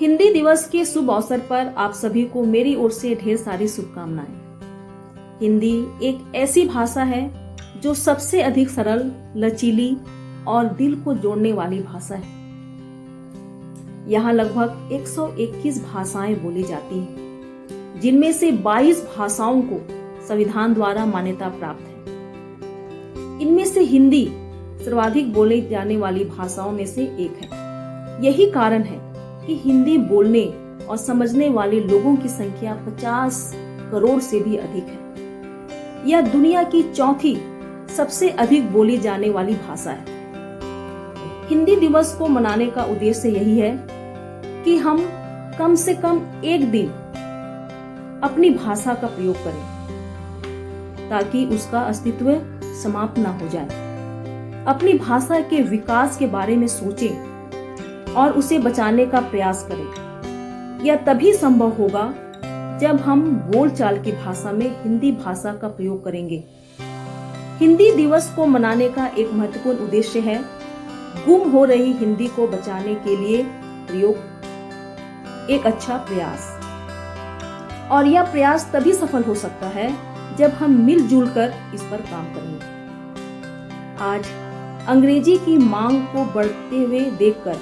हिंदी दिवस के शुभ अवसर पर आप सभी को मेरी ओर से ढेर सारी शुभकामनाएं। हिंदी एक ऐसी भाषा है जो सबसे अधिक सरल, लचीली और दिल को जोड़ने वाली भाषा है। यहाँ लगभग 121 भाषाएं बोली जाती हैं, जिनमें से 22 भाषाओं को संविधान द्वारा मान्यता प्राप्त है। इनमें से हिंदी सर्वाधिक बोले जाने वाली भाषाओं में से एक है। यही कारण है कि हिंदी बोलने और समझने वाले लोगों की संख्या 50 करोड़ से भी अधिक है। यह दुनिया की चौथी सबसे अधिक बोली जाने वाली भाषा है। हिंदी दिवस को मनाने का उद्देश्य यही है कि हम कम से कम एक दिन अपनी भाषा का प्रयोग करें, ताकि उसका अस्तित्व समाप्त ना हो जाए। अपनी भाषा के विकास के बारे में सोचें और उसे बचाने का प्रयास करें। यह तभी संभव होगा जब हम बोलचाल की भाषा में हिंदी भाषा का प्रयोग करेंगे। हिंदी दिवस को मनाने का एक महत्वपूर्ण उद्देश्य है गुम हो रही हिंदी को बचाने के लिए प्रयोग एक अच्छा प्रयास। और यह प्रयास तभी सफल हो सकता है जब हम मिलजुल कर इस पर काम करेंगे। आज अंग्रेजी की मांग को बढ़ते हुए देखकर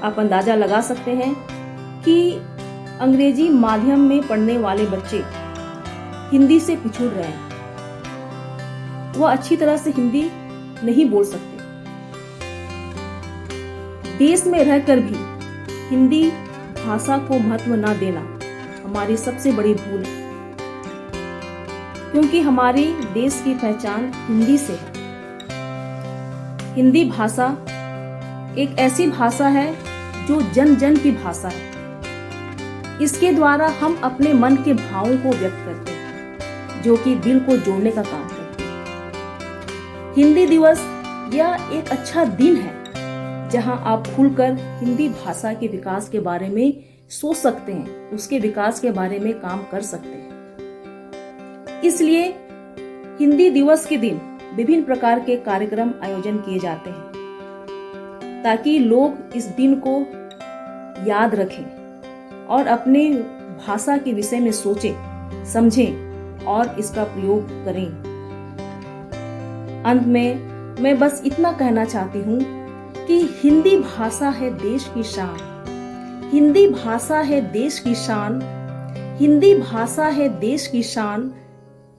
आप अंदाजा लगा सकते हैं कि अंग्रेजी माध्यम में पढ़ने वाले बच्चे हिंदी से पिछड़ रहे हैं। वह अच्छी तरह से हिंदी नहीं बोल सकते। देश में रहकर भी हिंदी भाषा को महत्व न देना हमारी सबसे बड़ी भूल है, क्योंकि हमारे देश की पहचान हिंदी से है। हिंदी भाषा एक ऐसी भाषा है जो जन जन की भाषा है। इसके द्वारा हम अपने मन के भावों को व्यक्त करते हैं, जो कि दिल को जोड़ने का काम करते हैं। हिंदी दिवस यह एक अच्छा दिन है जहां आप खुलकर हिंदी भाषा के विकास के बारे में सोच सकते हैं, उसके विकास के बारे में काम कर सकते हैं। इसलिए हिंदी दिवस के दिन विभिन्न प्रकार के कार्यक्रम आयोजन किए जाते हैं, ताकि लोग इस दिन को याद रखें और अपने भाषा के विषय में सोचें, समझें और इसका प्रयोग करें। अंत में मैं बस इतना कहना चाहती हूँ कि हिंदी भाषा है देश की शान। हिंदी भाषा है देश की शान। हिंदी भाषा है देश की शान।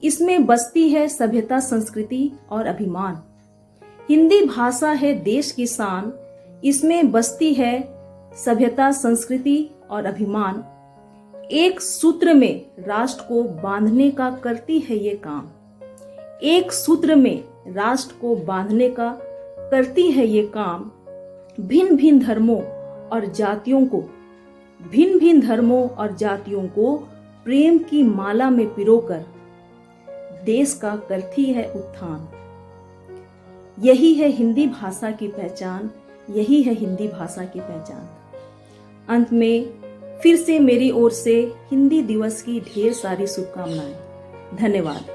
इसमें बसती है सभ्यता, संस्कृति और अभिमान। हिंदी भाषा है देश की शान। इसमें बसती है सभ्यता, संस्कृति और अभिमान। एक सूत्र में राष्ट्र को बांधने का करती है ये काम। एक सूत्र में राष्ट्र को बांधने का करती है ये काम। भिन्न भिन्न धर्मों और जातियों को प्रेम की माला में पिरोकर देश का करती है उत्थान। यही है हिंदी भाषा की पहचान। यही है हिंदी भाषा की पहचान। अंत में फिर से मेरी ओर से हिंदी दिवस की ढेर सारी शुभकामनाएं। धन्यवाद।